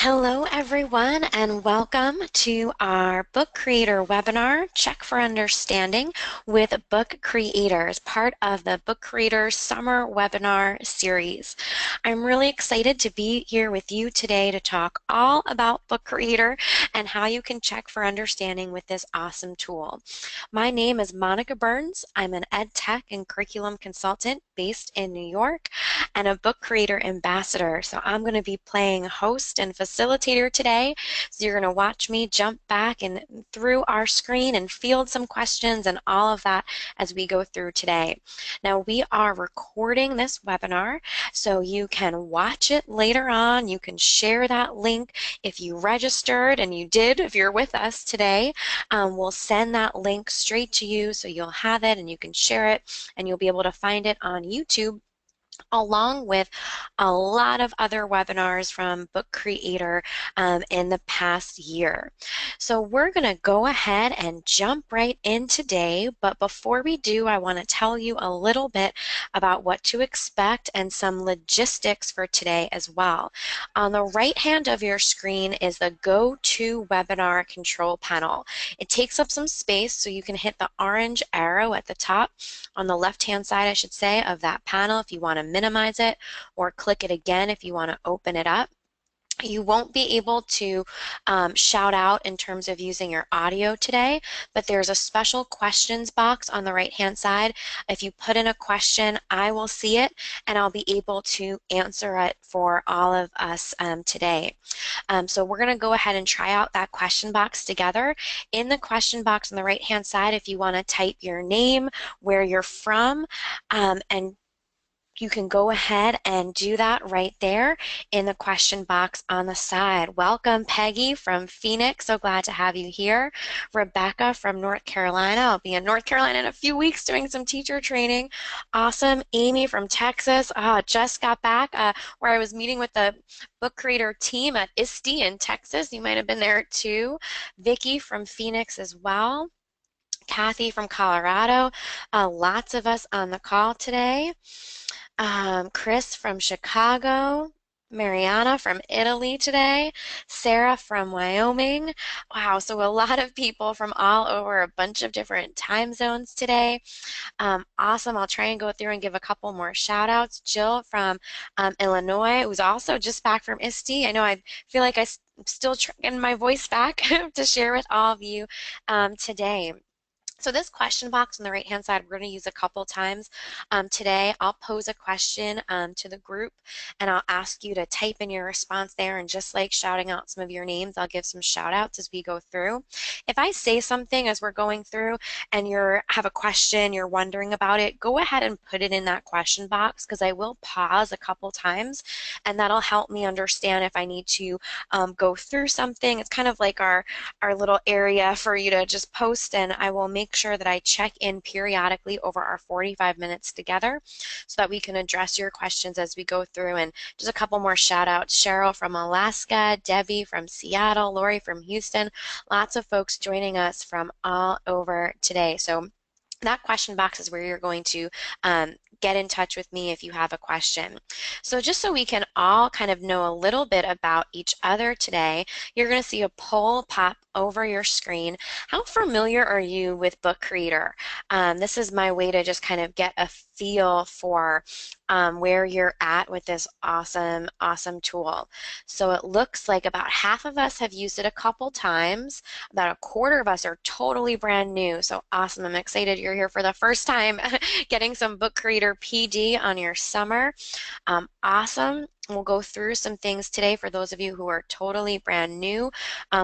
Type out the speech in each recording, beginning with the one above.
Hello, everyone, and welcome to our Book Creator webinar, Check for Understanding with Book Creators, part of the Book Creators Summer Webinar Series. I'm really excited to be here with you today to talk all about Book Creator and how you can check for understanding with this awesome tool. My name is Monica Burns. I'm an ed tech and curriculum consultant based in New York and a Book Creator ambassador. So I'm going to be playing host and facilitator today. So you're going to watch me jump back and through our screen and field some questions and all of that as we go through today. Now we are recording this webinar so you can watch it later on. You can share that link if you registered, and you did if you're with us today. We'll send that link straight to you so you'll have it and you can share it, and you'll be able to find it on YouTube along with a lot of other webinars from Book Creator in the past year. So we're going to go ahead and jump right in today, but before we do, I want to tell you a little bit about what to expect and some logistics for today as well. On the right hand of your screen is the Go To Webinar Control Panel. It takes up some space, so you can hit the orange arrow at the top on the left-hand side, I should say, of that panel if you want to minimize it, or click it again if you want to open it up. You won't be able to shout out in terms of using your audio today, but there's a special questions box on the right-hand side. If you put in a question, I will see it and I'll be able to answer it for all of us today. So we're going to go ahead and try out that question box together. In the question box on the right-hand side, if you want to type your name, where you're from, and you can go ahead and do that right there in the question box on the side. Welcome, Peggy from Phoenix. So glad to have you here. Rebecca from North Carolina. I'll be in North Carolina in a few weeks doing some teacher training. Awesome. Amy from Texas. Just got back where I was meeting with the Book Creator team at ISTE in Texas. You might have been there too. Vicki from Phoenix as well. Kathy from Colorado. Lots of us on the call today. Chris from Chicago, Mariana from Italy today, Sarah from Wyoming. Wow, so a lot of people from all over a bunch of different time zones today. Awesome. I'll try and go through and give a couple more shout outs. Jill from Illinois, who's also just back from ISTE. I know I feel like I'm still getting my voice back to share with all of you today. So this question box on the right-hand side, we're going to use a couple times today. I'll pose a question to the group, and I'll ask you to type in your response there. And just like shouting out some of your names, I'll give some shout outs as we go through. If I say something as we're going through and you have a question, you're wondering about it, go ahead and put it in that question box, because I will pause a couple times, and that'll help me understand if I need to go through something. It's kind of like our little area for you to just post, and I will make sure that I check in periodically over our 45 minutes together so that we can address your questions as we go through. And just a couple more shout outs. Cheryl from Alaska, Debbie from Seattle, Lori from Houston, lots of folks joining us from all over today. So that question box is where you're going to get in touch with me if you have a question. So just so we can all kind of know a little bit about each other today, you're going to see a poll pop over your screen. How familiar are you with Book Creator? This is my way to just kind of get a feel for where you're at with this awesome tool. So it looks like about half of us have used it a couple times. About a quarter of us are totally brand new. So awesome. I'm excited you're here for the first time getting some Book Creator PD on your summer. Awesome. We'll go through some things today for those of you who are totally brand new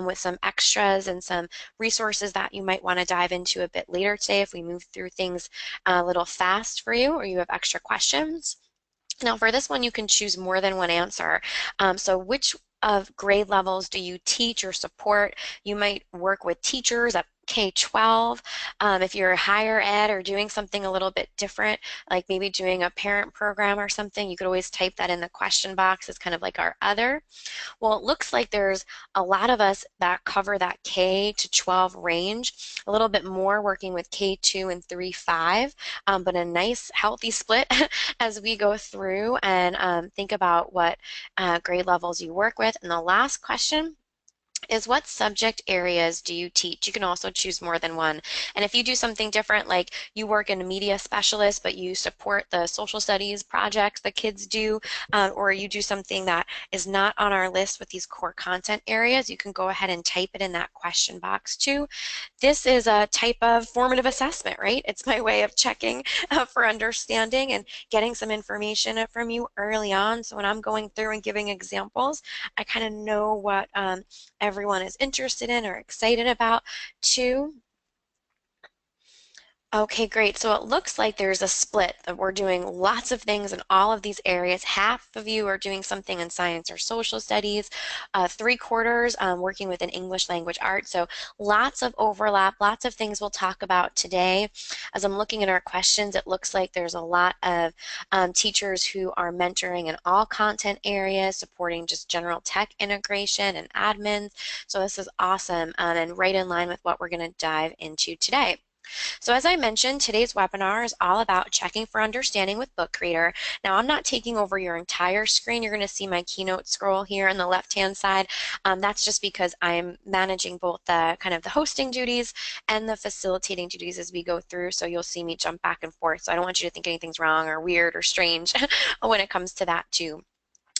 with some extras and some resources that you might want to dive into a bit later today if we move through things a little fast for you or you have extra questions. Now for this one, you can choose more than one answer. So which of grade levels do you teach or support? You might work with teachers at K-12. If you're higher ed or doing something a little bit different, like maybe doing a parent program or something, you could always type that in the question box as kind of like our other. Well, it looks like there's a lot of us that cover that K to 12 range, a little bit more working with K2 and 3, 5, but a nice healthy split as we go through and think about what grade levels you work with. And the last question is, what subject areas do you teach? You can also choose more than one. And if you do something different, like you work in a media specialist, but you support the social studies projects the kids do, or you do something that is not on our list with these core content areas, you can go ahead and type it in that question box too. This is a type of formative assessment, right? It's my way of checking for understanding and getting some information from you early on. So when I'm going through and giving examples, I kind of know what everyone is interested in or excited about too. Okay, great. So it looks like there's a split that we're doing lots of things in all of these areas. Half of you are doing something in science or social studies, 3/4 working with an English language art. So lots of overlap, lots of things we'll talk about today. As I'm looking at our questions, it looks like there's a lot of teachers who are mentoring in all content areas, supporting just general tech integration and admins. So this is awesome and right in line with what we're going to dive into today. So as I mentioned, today's webinar is all about checking for understanding with Book Creator. Now I'm not taking over your entire screen. You're going to see my keynote scroll here on the left-hand side. That's just because I'm managing both the kind of the hosting duties and the facilitating duties as we go through. So you'll see me jump back and forth. So I don't want you to think anything's wrong or weird or strange when it comes to that too.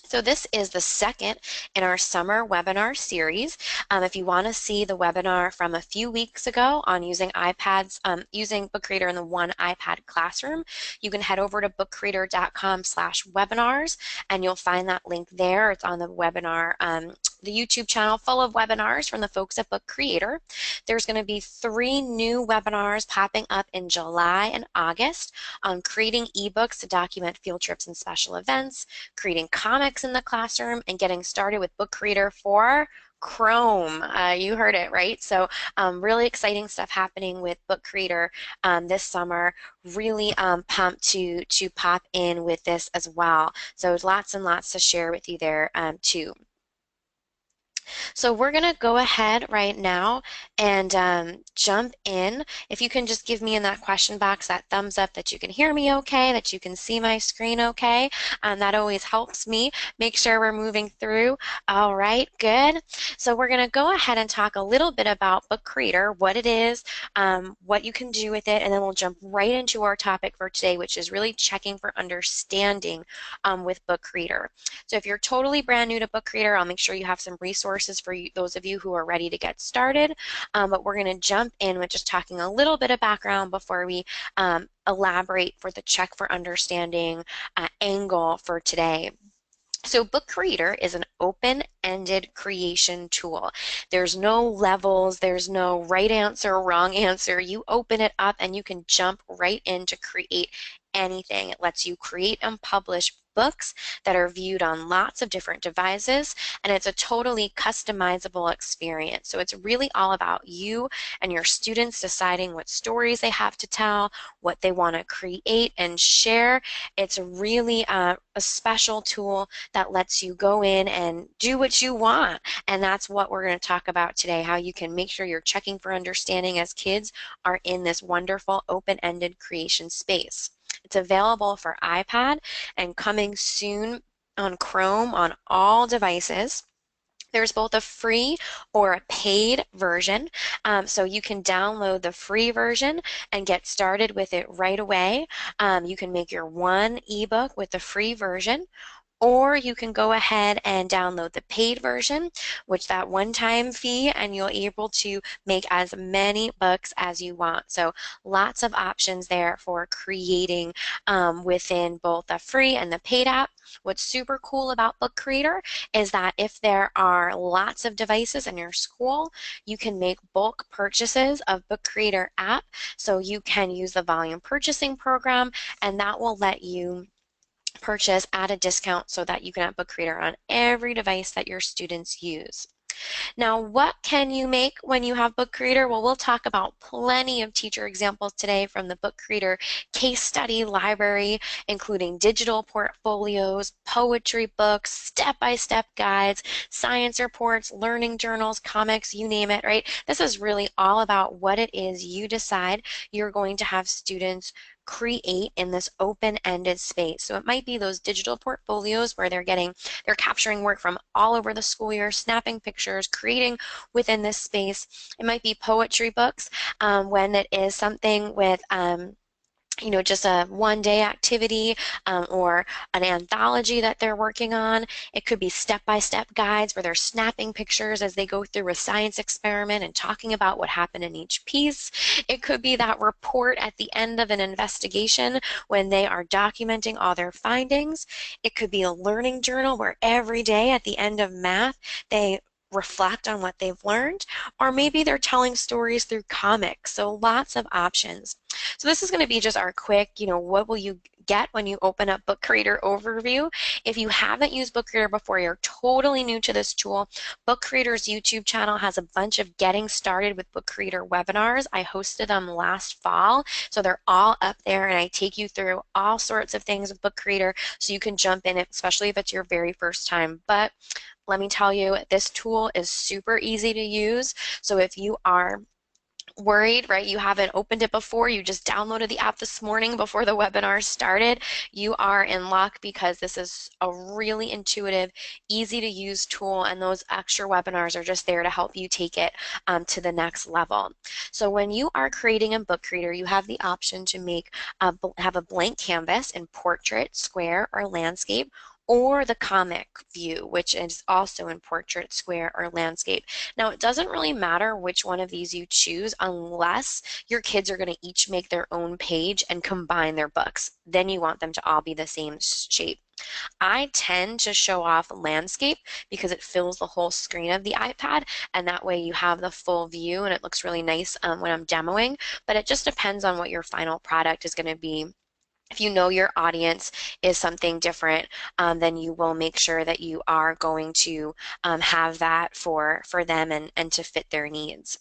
So this is the second in our summer webinar series. If you want to see the webinar from a few weeks ago on using iPads, using Book Creator in the One iPad Classroom, you can head over to bookcreator.com/webinars and you'll find that link there. It's on the webinar, the YouTube channel full of webinars from the folks at Book Creator. There's going to be 3 new webinars popping up in July and August on creating ebooks to document field trips and special events, creating comics in the classroom, and getting started with Book Creator for Chrome. You heard it, right? So really exciting stuff happening with Book Creator this summer. Really pumped to pop in with this as well. So lots and lots to share with you there too. So we're going to go ahead right now and jump in. If you can just give me in that question box that thumbs up that you can hear me okay, that you can see my screen okay. That always helps me make sure we're moving through. All right, good. So we're going to go ahead and talk a little bit about Book Creator, what it is, what you can do with it, and then we'll jump right into our topic for today, which is really checking for understanding with Book Creator. So if you're totally brand new to Book Creator, I'll make sure you have some resources for you, those of you who are ready to get started. But we're going to jump in with just talking a little bit of background before we elaborate for the check for understanding angle for today. So Book Creator is an open-ended creation tool. There's no levels, there's no right answer, wrong answer. You open it up and you can jump right in to create anything. It lets you create and publish books that are viewed on lots of different devices, and it's a totally customizable experience. So it's really all about you and your students deciding what stories they have to tell, what they want to create and share. It's really a special tool that lets you go in and do what you want, and that's what we're going to talk about today, how you can make sure you're checking for understanding as kids are in this wonderful open-ended creation space. It's available for iPad and coming soon on Chrome on all devices. There's both a free or a paid version, so you can download the free version and get started with it right away. You can make your one ebook with the free version, or you can go ahead and download the paid version, which that one-time fee, and you'll be able to make as many books as you want. So lots of options there for creating within both the free and the paid app. What's super cool about Book Creator is that if there are lots of devices in your school, you can make bulk purchases of Book Creator app. So you can use the volume purchasing program, and that will let you purchase at a discount so that you can have Book Creator on every device that your students use. Now, what can you make when you have Book Creator? Well, we'll talk about plenty of teacher examples today from the Book Creator case study library, including digital portfolios, poetry books, step-by-step guides, science reports, learning journals, comics, you name it, right? This is really all about what it is you decide you're going to have students create in this open-ended space. So it might be those digital portfolios where they're capturing work from all over the school year, snapping pictures, creating within this space. It might be poetry books when it is something with just a one-day activity or an anthology that they're working on. It could be step-by-step guides where they're snapping pictures as they go through a science experiment and talking about what happened in each piece. It could be that report at the end of an investigation when they are documenting all their findings. It could be a learning journal where every day at the end of math, they reflect on what they've learned, or maybe they're telling stories through comics. So lots of options. So this is going to be just our quick, what will you get when you open up Book Creator overview. If you haven't used Book Creator before, you're totally new to this tool, Book Creator's YouTube channel has a bunch of getting started with Book Creator webinars. I hosted them last fall, so they're all up there, and I take you through all sorts of things with Book Creator so you can jump in, especially if it's your very first time. But let me tell you, this tool is super easy to use. So if you are worried, right, you haven't opened it before, you just downloaded the app this morning before the webinar started, you are in luck because this is a really intuitive, easy to use tool, and those extra webinars are just there to help you take it to the next level. So when you are creating a book creator, you have the option to have a blank canvas in portrait, square, or landscape, or the comic view, which is also in portrait, square, or landscape. Now, it doesn't really matter which one of these you choose unless your kids are going to each make their own page and combine their books. Then you want them to all be the same shape. I tend to show off landscape because it fills the whole screen of the iPad, and that way you have the full view and it looks really nice when I'm demoing, but it just depends on what your final product is going to be. If you know your audience is something different, then you will make sure that you are going to have that for them and to fit their needs.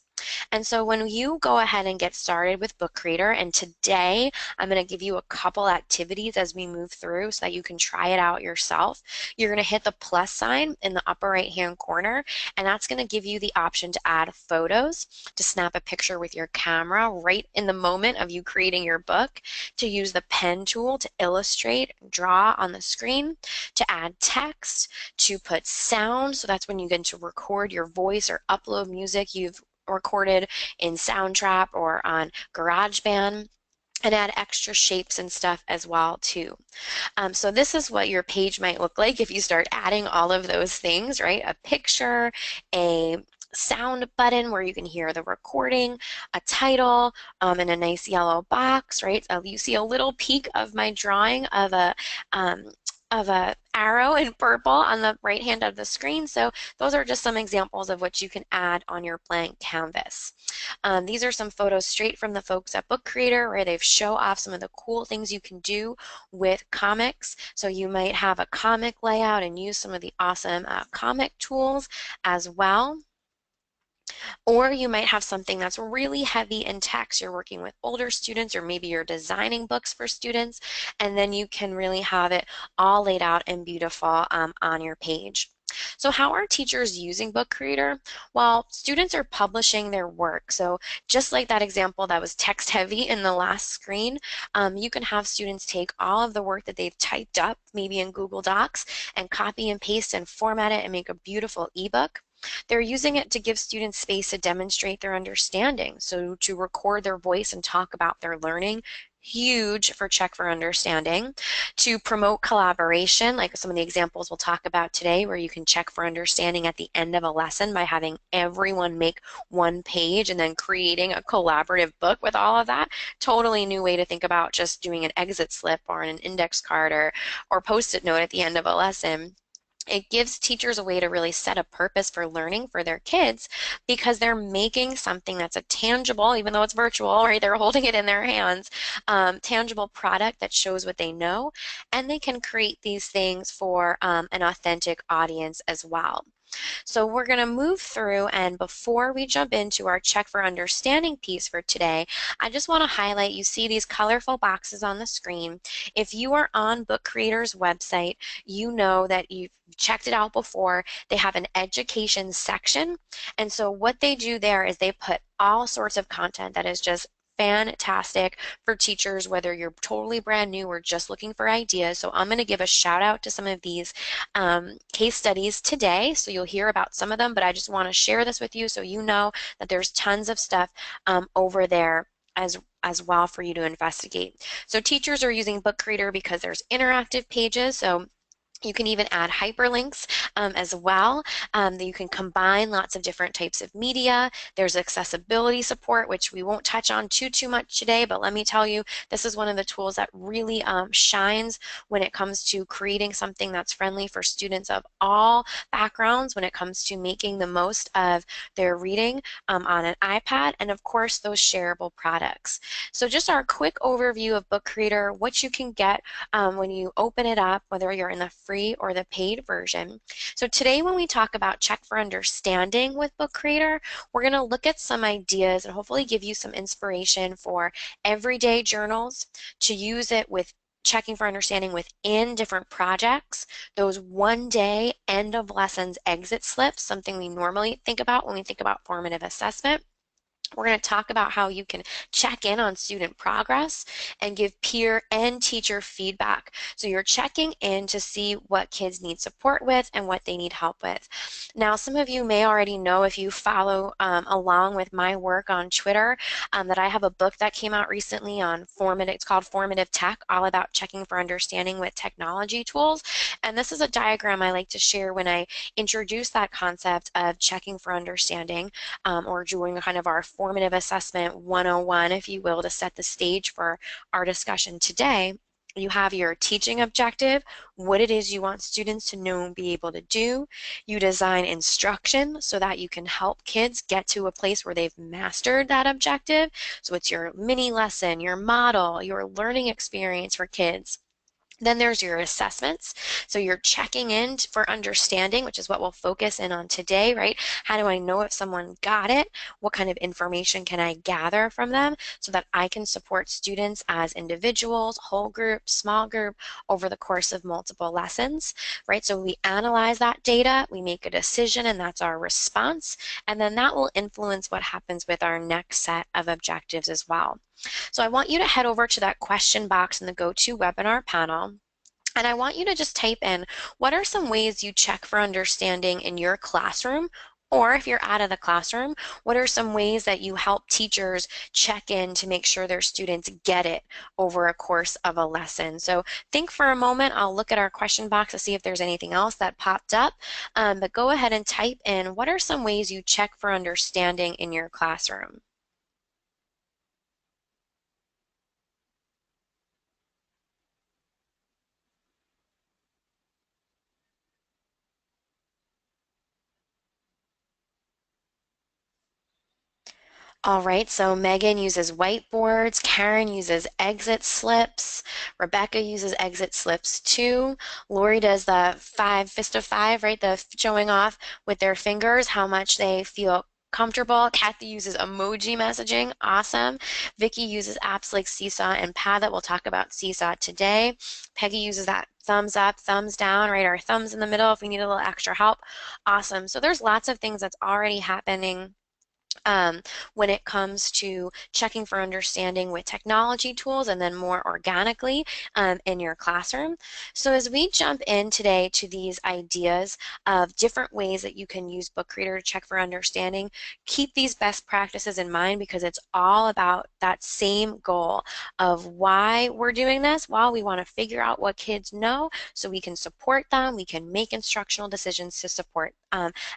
And so when you go ahead and get started with Book Creator, and today I'm going to give you a couple activities as we move through so that you can try it out yourself. You're going to hit the plus sign in the upper right hand corner, and that's going to give you the option to add photos, to snap a picture with your camera right in the moment of you creating your book, to use the pen tool to illustrate, draw on the screen, to add text, to put sound, so that's when you get to record your voice or upload music you've recorded in Soundtrap or on GarageBand, and add extra shapes and stuff as well too. So this is what your page might look like if you start adding all of those things, right? A picture, a sound button where you can hear the recording, a title, and a nice yellow box, right? So you see a little peek of my drawing of a arrow in purple on the right hand of the screen. So those are just some examples of what you can add on your blank canvas. These are some photos straight from the folks at Book Creator where they've show off some of the cool things you can do with comics. So you might have a comic layout and use some of the awesome comic tools as well. Or you might have something that's really heavy in text. You're working with older students, or maybe you're designing books for students, and then you can really have it all laid out and beautiful on your page. So how are teachers using Book Creator? Well, students are publishing their work. So just like that example that was text heavy in the last screen, you can have students take all of the work that they've typed up, maybe in Google Docs, and copy and paste and format it and make a beautiful ebook. They're using it to give students space to demonstrate their understanding, so to record their voice and talk about their learning, huge for Check for Understanding, to promote collaboration, like some of the examples we'll talk about today, where you can check for understanding at the end of a lesson by having everyone make one page and then creating a collaborative book with all of that. Totally new way to think about just doing an exit slip or an index card or post-it note at the end of a lesson. It gives teachers a way to really set a purpose for learning for their kids because they're making something that's a tangible, even though it's virtual, right? They're holding it in their hands, tangible product that shows what they know, and they can create these things for an authentic audience as well. So we're going to move through, and before we jump into our check for understanding piece for today, I just want to highlight, you see these colorful boxes on the screen. If you are on Book Creator's website, you know that you've checked it out before. They have an education section, and so what they do there is they put all sorts of content that is just fantastic for teachers, whether you're totally brand new or just looking for ideas. So I'm going to give a shout out to some of these case studies today. So you'll hear about some of them, but I just want to share this with you so you know that there's tons of stuff over there as well for you to investigate. So teachers are using Book Creator because there's interactive pages. So you can even add hyperlinks as well. You can combine lots of different types of media. There's accessibility support, which we won't touch on too much today, but let me tell you, this is one of the tools that really shines when it comes to creating something that's friendly for students of all backgrounds when it comes to making the most of their reading on an iPad, and of course, those shareable products. So just our quick overview of Book Creator, what you can get when you open it up, whether you're in the free or the paid version. So today when we talk about check for understanding with Book Creator, we're going to look at some ideas and hopefully give you some inspiration for everyday journals, to use it with checking for understanding within different projects, those one-day end of lessons exit slips, something we normally think about when we think about formative assessment. We're going to talk about how you can check in on student progress and give peer and teacher feedback. So you're checking in to see what kids need support with and what they need help with. Now, some of you may already know, if you follow along with my work on Twitter, that I have a book that came out recently on formative. It's called Formative Tech, all about checking for understanding with technology tools. And this is a diagram I like to share when I introduce that concept of checking for understanding, or doing kind of our formative assessment 101, if you will, to set the stage for our discussion today. You have your teaching objective, what it is you want students to know and be able to do. You design instruction so that you can help kids get to a place where they've mastered that objective. So it's your mini lesson, your model, your learning experience for kids. Then there's your assessments. So you're checking in for understanding, which is what we'll focus in on today, right? How do I know if someone got it? What kind of information can I gather from them so that I can support students as individuals, whole group, small group, over the course of multiple lessons, right? So we analyze that data, we make a decision, and that's our response. And then that will influence what happens with our next set of objectives as well. So I want you to head over to that question box in the GoToWebinar panel. And I want you to just type in, what are some ways you check for understanding in your classroom? Or if you're out of the classroom, what are some ways that you help teachers check in to make sure their students get it over a course of a lesson? So think for a moment. I'll look at our question box to see if there's anything else that popped up. But go ahead and type in, what are some ways you check for understanding in your classroom? All right, so Megan uses whiteboards, Karen uses exit slips, Rebecca uses exit slips too. Lori does the fist of five, right? The showing off with their fingers how much they feel comfortable. Kathy uses emoji messaging, awesome. Vicky uses apps like Seesaw and Padlet. We'll talk about Seesaw today. Peggy uses that thumbs up, thumbs down, right? Our thumbs in the middle if we need a little extra help. Awesome. So there's lots of things that's already happening um, when it comes to checking for understanding with technology tools, and then more organically in your classroom. So as we jump in today to these ideas of different ways that you can use Book Creator to check for understanding, keep these best practices in mind, because it's all about that same goal of why we're doing this. Well, we want to figure out what kids know so we can support them, we can make instructional decisions to support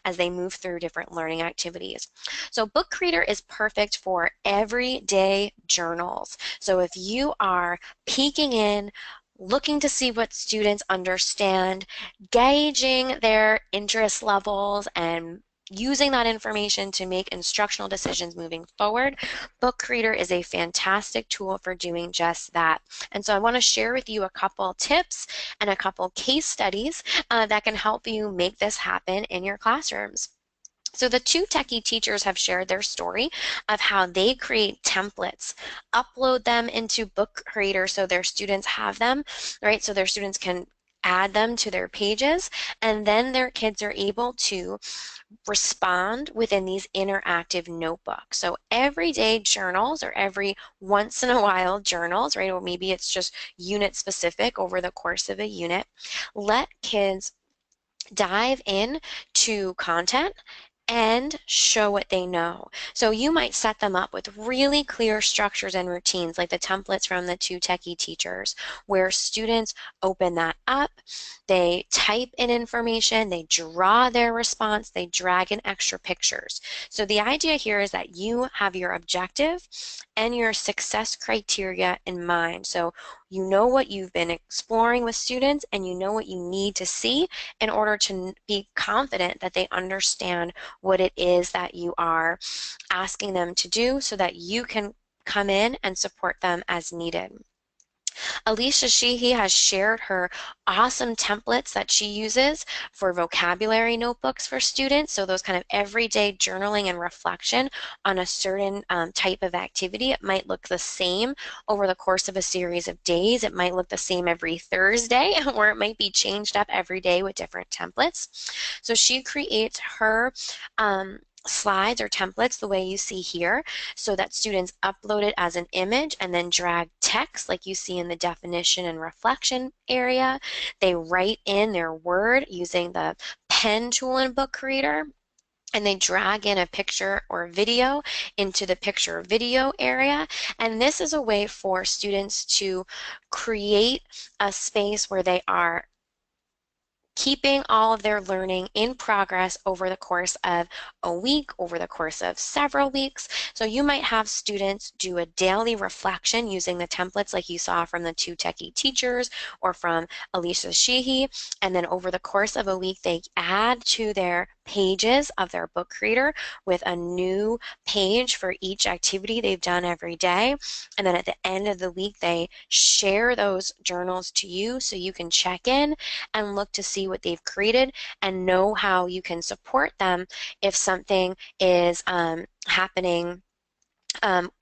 as they move through different learning activities. So Book Creator is perfect for everyday journals. So if you are peeking in, looking to see what students understand, gauging their interest levels, and using that information to make instructional decisions moving forward, Book Creator is a fantastic tool for doing just that. And so I want to share with you a couple tips and a couple case studies that can help you make this happen in your classrooms. So the two techie teachers have shared their story of how they create templates, upload them into Book Creator so their students have them, right? So their students can add them to their pages, and then their kids are able to respond within these interactive notebooks. So everyday journals or every once in a while journals, right? Or maybe it's just unit specific over the course of a unit. Let kids dive in to content and show what they know. So you might set them up with really clear structures and routines like the templates from the two techie teachers where students open that up, they type in information, they draw their response, they drag in extra pictures. So the idea here is that you have your objective and your success criteria in mind. So you know what you've been exploring with students and you know what you need to see in order to be confident that they understand what it is that you are asking them to do so that you can come in and support them as needed. Alicia Sheehy has shared her awesome templates that she uses for vocabulary notebooks for students. So those kind of everyday journaling and reflection on a certain type of activity. It might look the same over the course of a series of days. It might look the same every Thursday, or it might be changed up every day with different templates. So she creates her slides or templates the way you see here so that students upload it as an image and then drag text like you see in the definition and reflection area. They write in their word using the pen tool in Book Creator, and they drag in a picture or video into the picture video area. And this is a way for students to create a space where they are keeping all of their learning in progress over the course of a week, over the course of several weeks. So you might have students do a daily reflection using the templates like you saw from the two techie teachers or from Alicia Sheehy. And then over the course of a week, they add to their pages of their Book Creator with a new page for each activity they've done every day. And then at the end of the week, they share those journals to you so you can check in and look to see what they've created and know how you can support them if something is happening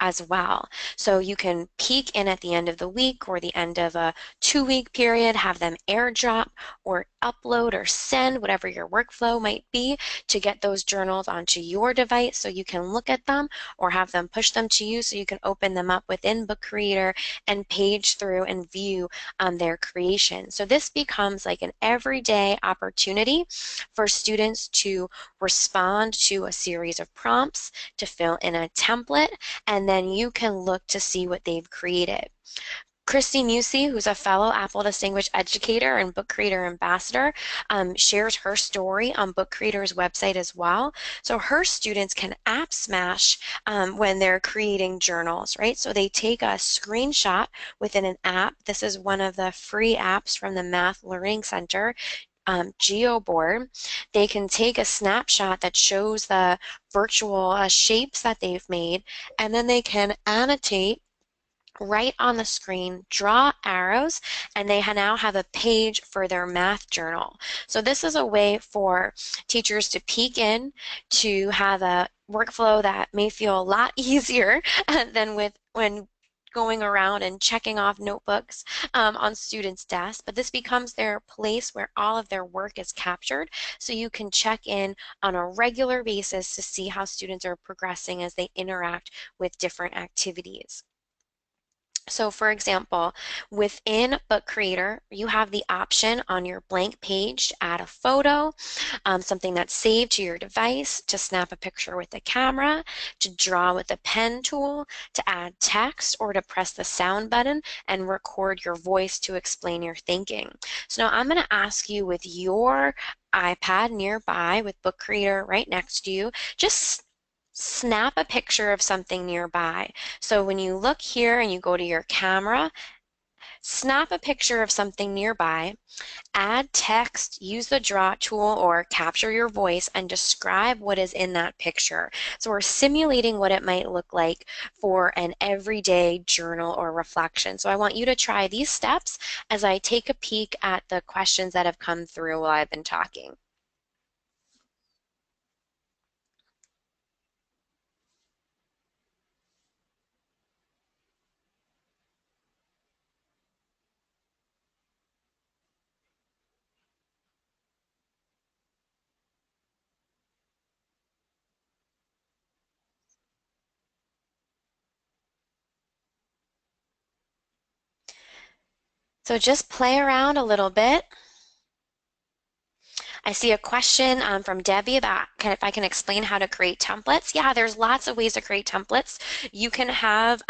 as well. So you can peek in at the end of the week or the end of a 2-week period, have them airdrop or upload or send, whatever your workflow might be, to get those journals onto your device so you can look at them, or have them push them to you so you can open them up within Book Creator and page through and view their creation. So this becomes like an everyday opportunity for students to respond to a series of prompts, to fill in a template, and then you can look to see what they've created. Christy Musey, who's a fellow Apple Distinguished Educator and Book Creator Ambassador, shares her story on Book Creator's website as well. So her students can app smash when they're creating journals, right? So they take a screenshot within an app. This is one of the free apps from the Math Learning Center. Geoboard. They can take a snapshot that shows the virtual shapes that they've made, and then they can annotate right on the screen, draw arrows, and they now have a page for their math journal. So this is a way for teachers to peek in, to have a workflow that may feel a lot easier than when going around and checking off notebooks on students' desks, but this becomes their place where all of their work is captured, so you can check in on a regular basis to see how students are progressing as they interact with different activities. So for example, within Book Creator, you have the option on your blank page to add a photo, something that's saved to your device, to snap a picture with the camera, to draw with the pen tool, to add text, or to press the sound button and record your voice to explain your thinking. So now I'm going to ask you, with your iPad nearby with Book Creator right next to you, just snap a picture of something nearby. So when you look here and you go to your camera, Snap a picture of something nearby, add text, use the draw tool or capture your voice and describe what is in that picture. So we're simulating what it might look like for an everyday journal or reflection. So I want you to try these steps as I take a peek at the questions that have come through while I've been talking. So just play around a little bit. I see a question from Debbie about if I can explain how to create templates. Yeah, there's lots of ways to create templates. You can have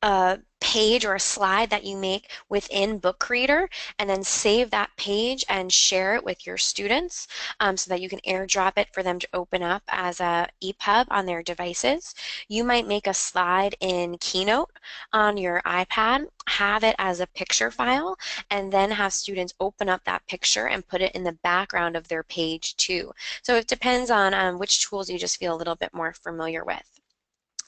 a page or a slide that you make within Book Creator and then save that page and share it with your students so that you can airdrop it for them to open up as a EPUB on their devices. You might make a slide in Keynote on your iPad, have it as a picture file, and then have students open up that picture and put it in the background of their page too. So it depends on which tools you just feel a little bit more familiar with.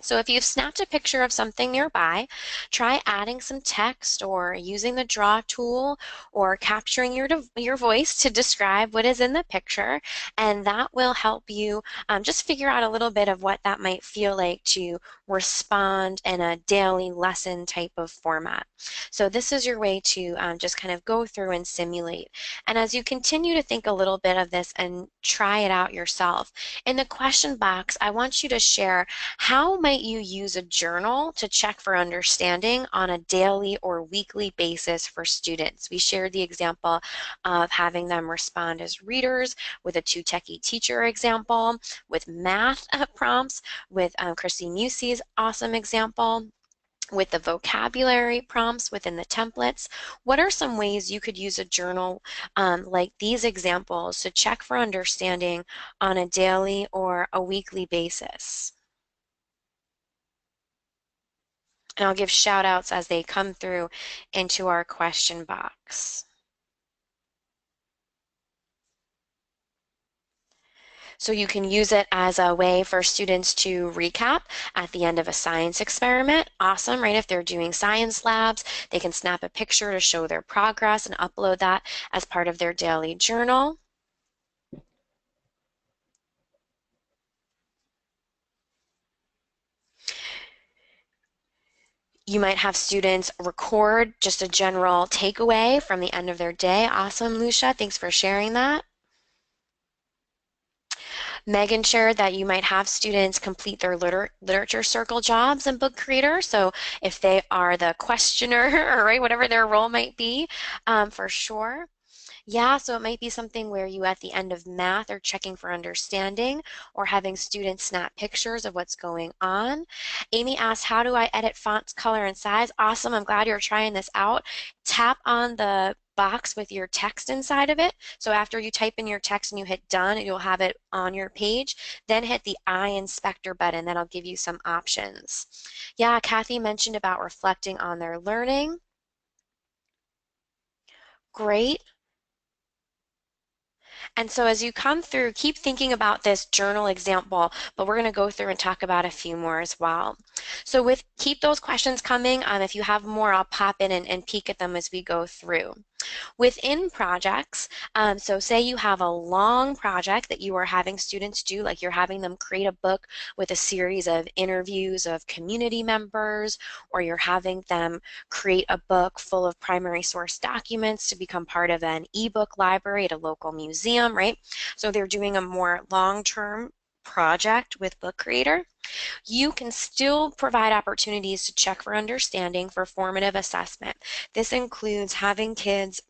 So if you've snapped a picture of something nearby, try adding some text or using the draw tool or capturing your voice to describe what is in the picture, and that will help you just figure out a little bit of what that might feel like to respond in a daily lesson type of format. So this is your way to just kind of go through and simulate. And as you continue to think a little bit of this and try it out yourself, in the question box, I want you to share how might you use a journal to check for understanding on a daily or weekly basis for students? We shared the example of having them respond as readers with a Too Techie Teacher example, with math prompts, with Christine Musey's awesome example, with the vocabulary prompts within the templates. What are some ways you could use a journal like these examples to check for understanding on a daily or a weekly basis? And I'll give shout outs as they come through into our question box. So you can use it as a way for students to recap at the end of a science experiment. Awesome, right? If they're doing science labs, they can snap a picture to show their progress and upload that as part of their daily journal. You might have students record just a general takeaway from the end of their day. Awesome, Lucia. Thanks for sharing that. Megan shared that you might have students complete their literature circle jobs in Book Creator. So if they are the questioner or right, whatever their role might be, for sure. Yeah, so it might be something where you at the end of math are checking for understanding or having students snap pictures of what's going on. Amy asked, how do I edit fonts, color, and size? Awesome, I'm glad you're trying this out. Tap on the box with your text inside of it. So after you type in your text and you hit done, you'll have it on your page. Then hit the eye inspector button. That'll give you some options. Yeah, Kathy mentioned about reflecting on their learning. Great. And so as you come through, keep thinking about this journal example, but we're going to go through and talk about a few more as well. So keep those questions coming. If you have more, I'll pop in and peek at them as we go through. Within projects, so say you have a long project that you are having students do, like you're having them create a book with a series of interviews of community members, or you're having them create a book full of primary source documents to become part of an ebook library at a local museum, right? So they're doing a more long-term project with Book Creator. You can still provide opportunities to check for understanding for formative assessment. This includes having kids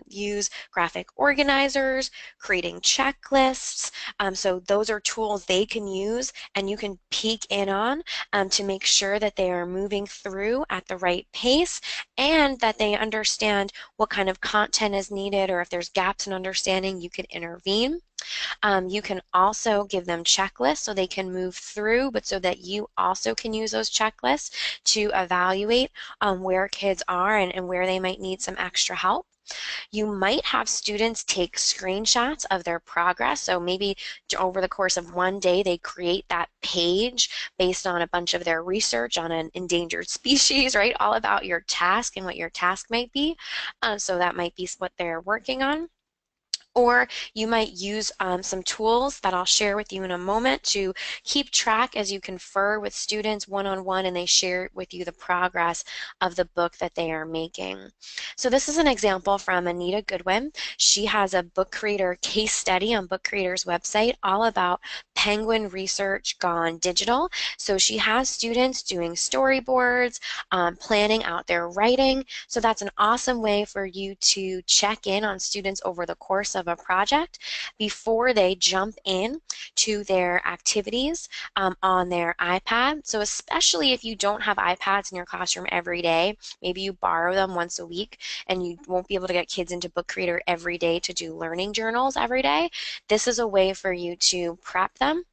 use graphic organizers, creating checklists. So those are tools they can use and you can peek in on to make sure that they are moving through at the right pace and that they understand what kind of content is needed, or if there's gaps in understanding, you can intervene. You can also give them checklists so they can move through, but so that you also can use those checklists to evaluate where kids are and where they might need some extra help. You might have students take screenshots of their progress. So maybe over the course of one day, they create that page based on a bunch of their research on an endangered species, right? All about your task and what your task might be. So that might be what they're working on. Or you might use some tools that I'll share with you in a moment to keep track as you confer with students one-on-one and they share with you the progress of the book that they are making. So this is an example from Anita Goodwin. She has a book creator case study on Book Creator's website all about penguin research gone digital. So she has students doing storyboards, planning out their writing. So that's an awesome way for you to check in on students over the course of a project before they jump in to their activities on their iPad. So especially if you don't have iPads in your classroom every day, maybe you borrow them once a week and you won't be able to get kids into Book Creator every day to do learning journals every day. This is a way for you to prep them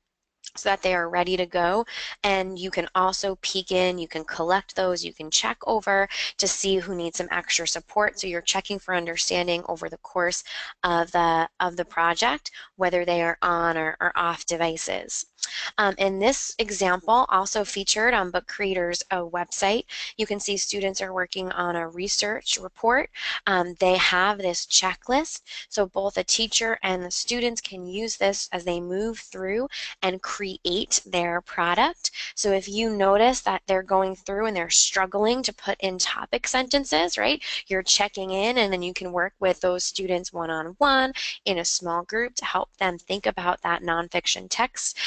so that they are ready to go. And you can also peek in, you can collect those, you can check over to see who needs some extra support. So you're checking for understanding over the course of the project, whether they are on or off devices. In this example, also featured on Book Creator's website, you can see students are working on a research report. They have this checklist, so both a teacher and the students can use this as they move through and create their product. So if you notice that they're going through and they're struggling to put in topic sentences, right, you're checking in and then you can work with those students one-on-one in a small group to help them think about that nonfiction text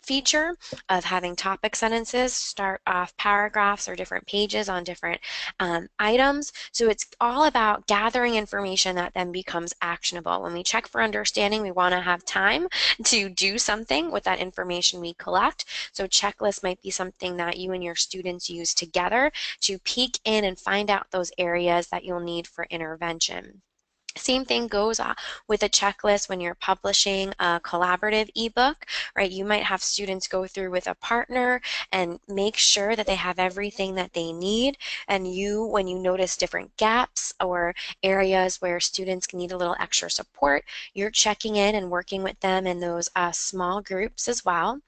feature of having topic sentences start off paragraphs or different pages on different items. So it's all about gathering information that then becomes actionable. When we check for understanding, we want to have time to do something with that information we collect. So checklists might be something that you and your students use together to peek in and find out those areas that you'll need for intervention. Same thing goes with a checklist when you're publishing a collaborative ebook, right? You might have students go through with a partner and make sure that they have everything that they need. And you, when you notice different gaps or areas where students need a little extra support, you're checking in and working with them in those small groups as well.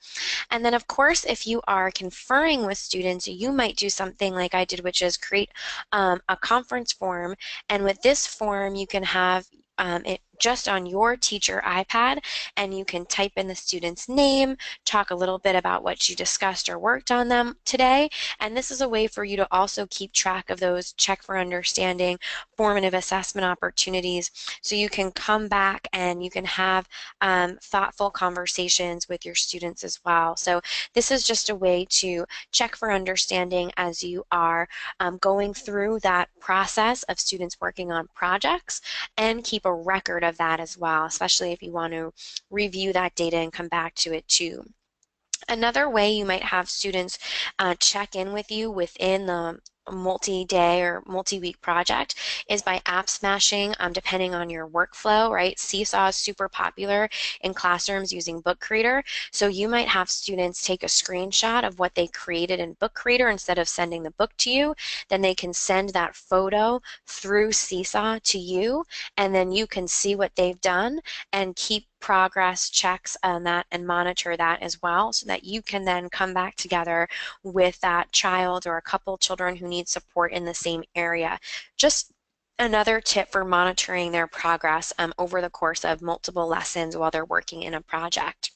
And then, of course, if you are conferring with students, you might do something like I did, which is create a conference form. And with this form, you can have it just on your teacher iPad, and you can type in the student's name, talk a little bit about what you discussed or worked on them today. And this is a way for you to also keep track of those check for understanding, formative assessment opportunities. So you can come back and you can have thoughtful conversations with your students as well. So this is just a way to check for understanding as you are going through that process of students working on projects, and keep a record of that as well, especially if you want to review that data and come back to it too. Another way you might have students check in with you within the multi-day or multi-week project is by app smashing, depending on your workflow, right? Seesaw is super popular in classrooms using Book Creator. So you might have students take a screenshot of what they created in Book Creator instead of sending the book to you. Then they can send that photo through Seesaw to you, and then you can see what they've done and keep progress checks on that and monitor that as well, so that you can then come back together with that child or a couple children who need support in the same area. Just another tip for monitoring their progress over the course of multiple lessons while they're working in a project.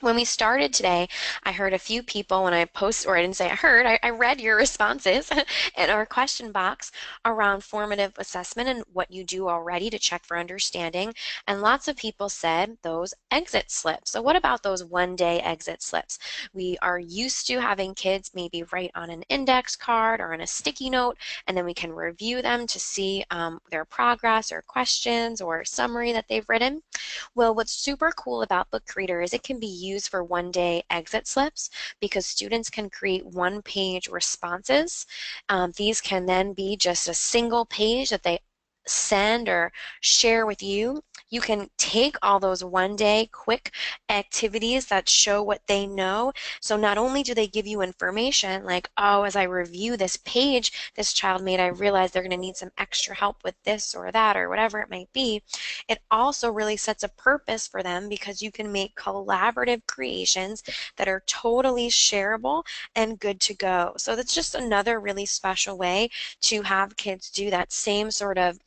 When we started today, I heard a few people when I post, or I didn't say I heard, I read your responses in our question box around formative assessment and what you do already to check for understanding. And lots of people said those exit slips. So what about those one-day exit slips? We are used to having kids maybe write on an index card or on a sticky note, and then we can review them to see their progress or questions or summary that they've written. Well, what's super cool about Book Creator is it can be used for one-day exit slips because students can create one-page responses. These can then be just a single page that they send or share with you. You can take all those one-day quick activities that show what they know. So not only do they give you information like, oh, as I review this page this child made, I realize they're going to need some extra help with this or that or whatever it might be. It also really sets a purpose for them because you can make collaborative creations that are totally shareable and good to go. So that's just another really special way to have kids do that same sort of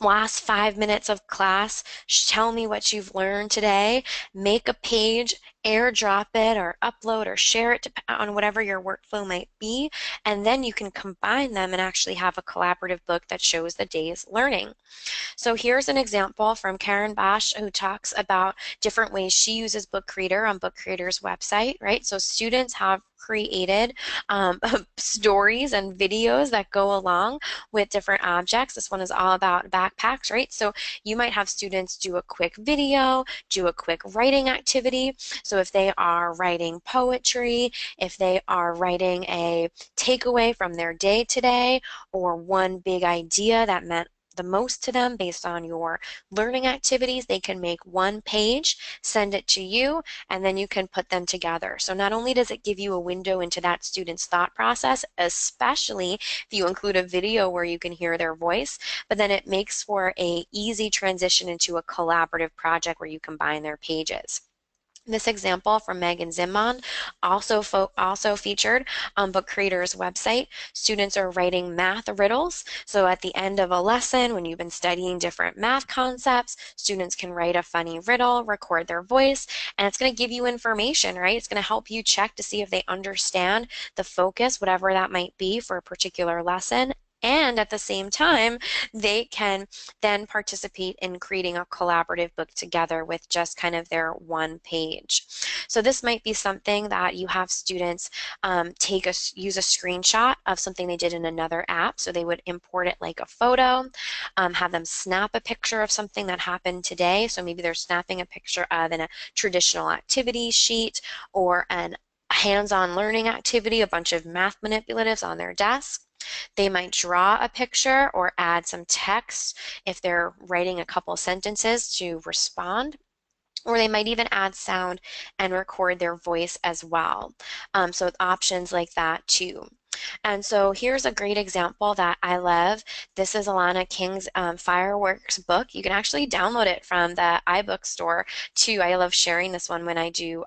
last 5 minutes of class, tell me what you've learned today, make a page, airdrop it or upload or share it on whatever your workflow might be, and then you can combine them and actually have a collaborative book that shows the day's learning. So here's an example from Karen Bosch who talks about different ways she uses Book Creator on Book Creator's website, right? So students have created stories and videos that go along with different objects. This one is all about backpacks, right? So you might have students do a quick video, do a quick writing activity. So if they are writing poetry, if they are writing a takeaway from their day today, or one big idea that meant the most to them based on your learning activities, they can make one page, send it to you, and then you can put them together. So not only does it give you a window into that student's thought process, especially if you include a video where you can hear their voice, but then it makes for a easy transition into a collaborative project where you combine their pages. This example from Megan Zimmon also featured on Book Creator's website. Students are writing math riddles. So at the end of a lesson, when you've been studying different math concepts, students can write a funny riddle, record their voice, and it's going to give you information, right? It's going to help you check to see if they understand the focus, whatever that might be for a particular lesson. And at the same time, they can then participate in creating a collaborative book together with just kind of their one page. So this might be something that you have students use a screenshot of something they did in another app. So they would import it like a photo, have them snap a picture of something that happened today. So maybe they're snapping a picture of a traditional activity sheet or an hands-on learning activity, a bunch of math manipulatives on their desk. They might draw a picture or add some text if they're writing a couple sentences to respond, or they might even add sound and record their voice as well. So options like that too. And so here's a great example that I love. This is Alana King's Fireworks book. You can actually download it from the iBook store too. I love sharing this one when I do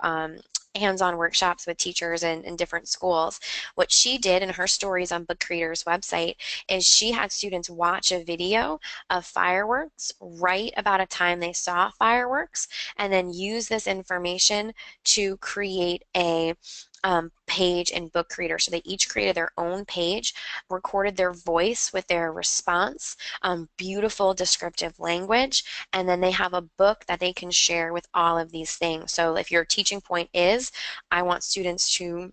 hands-on workshops with teachers in different schools. What she did in her stories on Book Creator's website is she had students watch a video of fireworks, write about a time they saw fireworks, and then use this information to create a page in Book Creator. So they each created their own page, recorded their voice with their response, beautiful descriptive language, and then they have a book that they can share with all of these things. So if your teaching point is, I want students to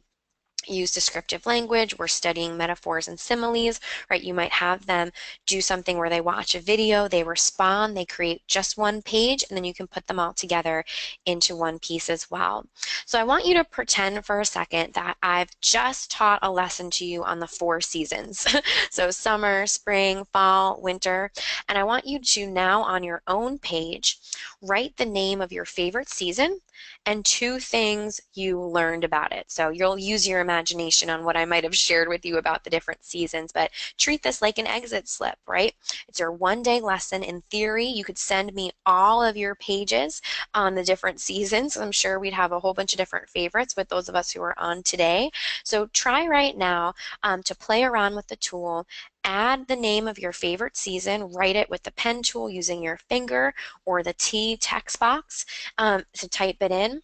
use descriptive language, we're studying metaphors and similes, right? You might have them do something where they watch a video, they respond, they create just one page, and then you can put them all together into one piece as well. So I want you to pretend for a second that I've just taught a lesson to you on the 4 seasons. So summer, spring, fall, winter, and I want you to now on your own page, write the name of your favorite season and 2 things you learned about it. So you'll use your imagination on what I might have shared with you about the different seasons, but treat this like an exit slip, right? It's your one-day lesson. In theory, you could send me all of your pages on the different seasons. I'm sure we'd have a whole bunch of different favorites with those of us who are on today. So try right now to play around with the tool. Add the name of your favorite season, write it with the pen tool using your finger or the T text box to type it in.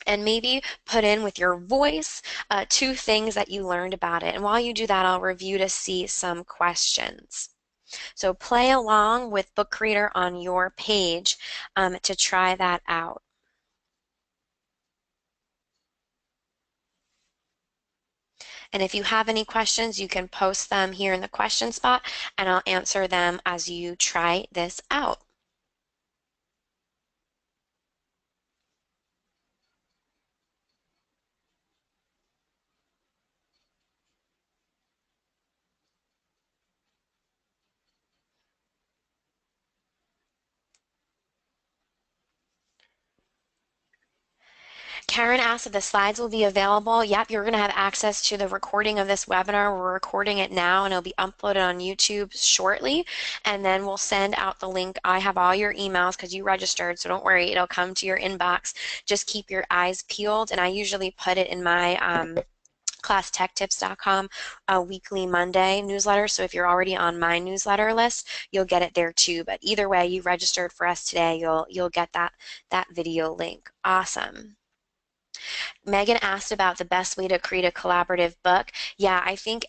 and maybe put in with your voice 2 things that you learned about it. And while you do that, I'll review to see some questions. So play along with Book Creator on your page to try that out. And if you have any questions, you can post them here in the question spot, and I'll answer them as you try this out. Karen asked if the slides will be available. Yep, you're going to have access to the recording of this webinar. We're recording it now and it'll be uploaded on YouTube shortly. And then we'll send out the link. I have all your emails because you registered, so don't worry, it'll come to your inbox. Just keep your eyes peeled. And I usually put it in my classtechtips.com weekly Monday newsletter. So if you're already on my newsletter list, you'll get it there too. But either way, you registered for us today, you'll get that video link. Awesome. Megan asked about the best way to create a collaborative book. Yeah, I think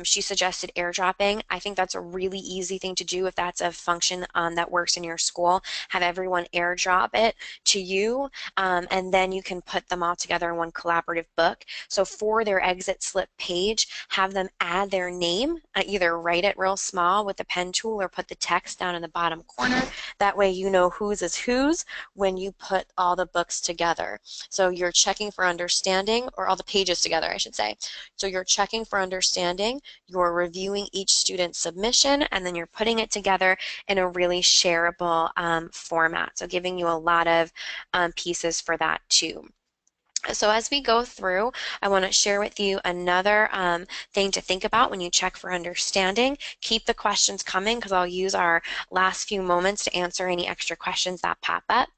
she suggested airdropping. I think that's a really easy thing to do if that's a function that works in your school. Have everyone airdrop it to you, and then you can put them all together in one collaborative book. So for their exit slip page, have them add their name, either write it real small with the pen tool or put the text down in the bottom corner. That way you know whose is whose when you put all the books together. So you're checking for understanding, or all the pages together, I should say. So you're checking for understanding, you're reviewing each student's submission, and then you're putting it together in a really shareable format. So giving you a lot of pieces for that too. So as we go through, I want to share with you another thing to think about when you check for understanding. Keep the questions coming because I'll use our last few moments to answer any extra questions that pop up.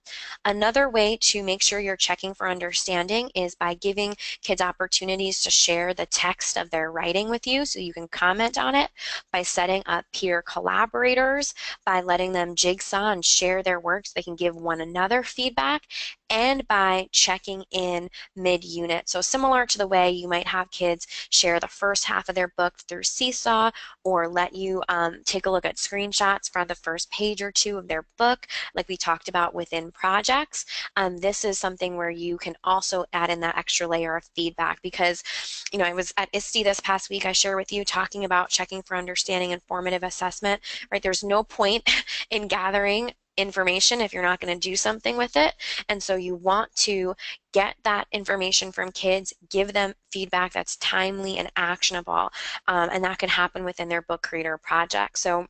Another way to make sure you're checking for understanding is by giving kids opportunities to share the text of their writing with you so you can comment on it, by setting up peer collaborators, by letting them jigsaw and share their work so they can give one another feedback, and by checking in mid-unit. So similar to the way you might have kids share the first half of their book through Seesaw, or let you take a look at screenshots for the first page or two of their book, like we talked about within projects. This is something where you can also add in that extra layer of feedback, because I was at ISTE this past week, I share with you, talking about checking for understanding and formative assessment, right? There's no point in gathering information if you're not going to do something with it. And so you want to get that information from kids, give them feedback that's timely and actionable, and that can happen within their book creator project. So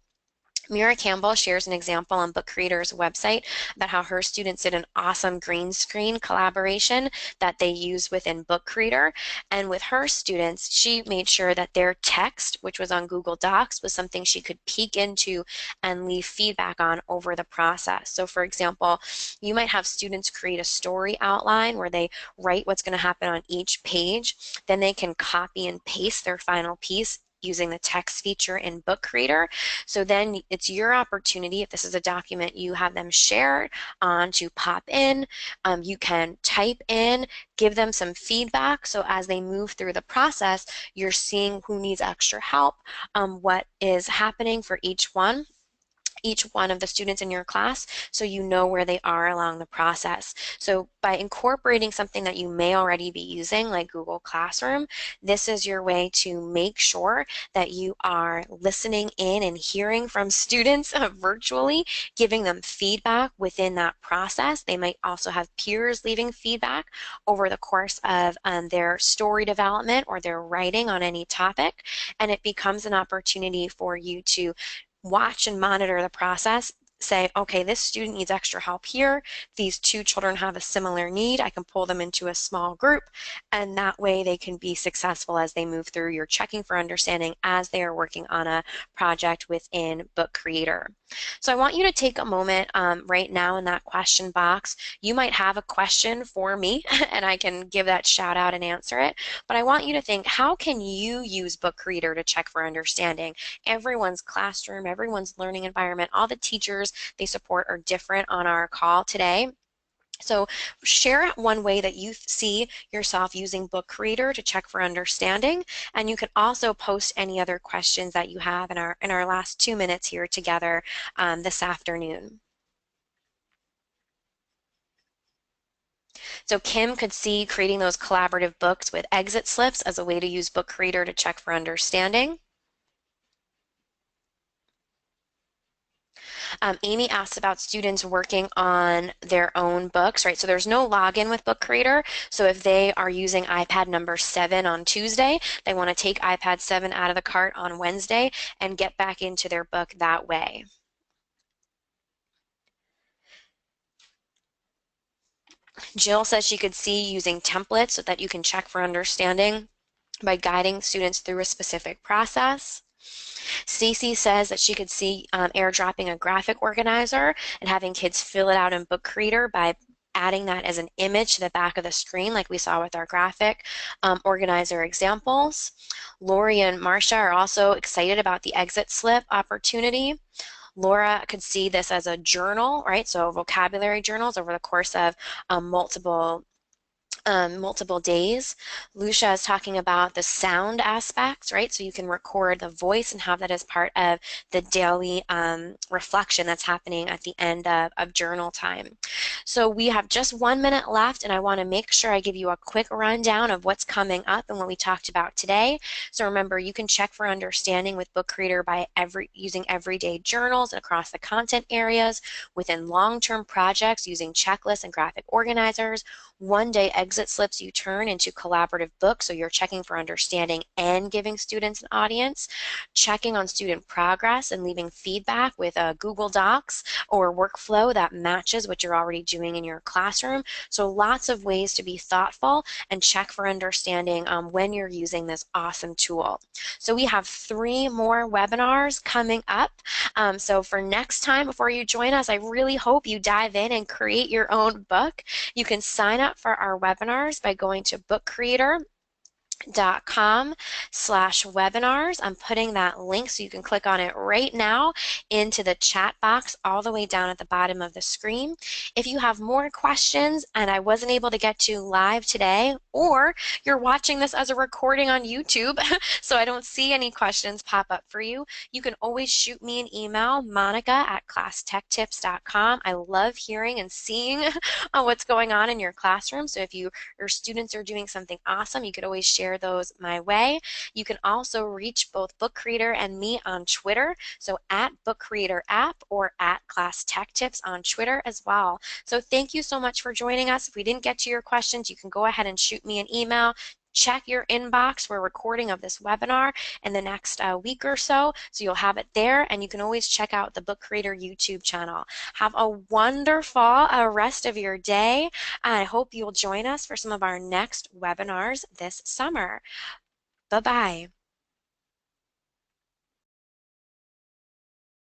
Mira Campbell shares an example on Book Creator's website about how her students did an awesome green screen collaboration that they use within Book Creator. And with her students, she made sure that their text, which was on Google Docs, was something she could peek into and leave feedback on over the process. So for example, you might have students create a story outline where they write what's going to happen on each page. Then they can copy and paste their final piece using the text feature in Book Creator. So then it's your opportunity, if this is a document you have them share on, to pop in. You can type in, give them some feedback. So as they move through the process, you're seeing who needs extra help, what is happening for each one of the students in your class, so you know where they are along the process. So by incorporating something that you may already be using, like Google Classroom, this is your way to make sure that you are listening in and hearing from students virtually, giving them feedback within that process. They might also have peers leaving feedback over the course of their story development or their writing on any topic, and it becomes an opportunity for you to watch and monitor the process. Say, okay, this student needs extra help here. These 2 children have a similar need. I can pull them into a small group, and that way they can be successful as they move through. You're checking for understanding as they are working on a project within Book Creator. So I want you to take a moment right now in that question box. You might have a question for me and I can give that shout out and answer it, but I want you to think, how can you use Book Creator to check for understanding? Everyone's classroom, everyone's learning environment, all the teachers they support are different on our call today. So share one way that you see yourself using Book Creator to check for understanding, and you can also post any other questions that you have in our last 2 minutes here together this afternoon. So Kim could see creating those collaborative books with exit slips as a way to use Book Creator to check for understanding. Amy asked about students working on their own books, right? So there's no login with Book Creator. So if they are using iPad number 7 on Tuesday, they want to take iPad 7 out of the cart on Wednesday and get back into their book that way. Jill says she could see using templates so that you can check for understanding by guiding students through a specific process. Cece says that she could see airdropping a graphic organizer and having kids fill it out in Book Creator by adding that as an image to the back of the screen like we saw with our graphic organizer examples. Lori and Marcia are also excited about the exit slip opportunity. Laura could see this as a journal, right? So vocabulary journals over the course of multiple days. Lucia is talking about the sound aspects, right? So you can record the voice and have that as part of the daily reflection that's happening at the end of journal time. So we have just 1 minute left, and I want to make sure I give you a quick rundown of what's coming up and what we talked about today. So remember, you can check for understanding with Book Creator by using everyday journals across the content areas, within long-term projects using checklists and graphic organizers. One-day exit slips you turn into collaborative books, so you're checking for understanding and giving students an audience, checking on student progress and leaving feedback with a Google Docs or workflow that matches what you're already doing in your classroom. So lots of ways to be thoughtful and check for understanding when you're using this awesome tool. So we have 3 more webinars coming up. So for next time, before you join us, I really hope you dive in and create your own book. You can sign up for our webinars by going to bookcreator.com/webinars. I'm putting that link so you can click on it right now into the chat box all the way down at the bottom of the screen. If you have more questions and I wasn't able to get to live today, or you're watching this as a recording on YouTube, so I don't see any questions pop up for you, you can always shoot me an email, monica@classtechtips.com. I love hearing and seeing what's going on in your classroom. So if your students are doing something awesome, you could always share those my way. You can also reach both Book Creator and me on Twitter, so at Book Creator app or at Class Tech Tips on Twitter as well. So thank you so much for joining us. If we didn't get to your questions, you can go ahead and shoot me an email. Check your inbox for a recording of this webinar in the next week or so you'll have it there, and you can always check out the Book Creator YouTube channel. Have a wonderful rest of your day. I hope you'll join us for some of our next webinars this summer. Bye-bye.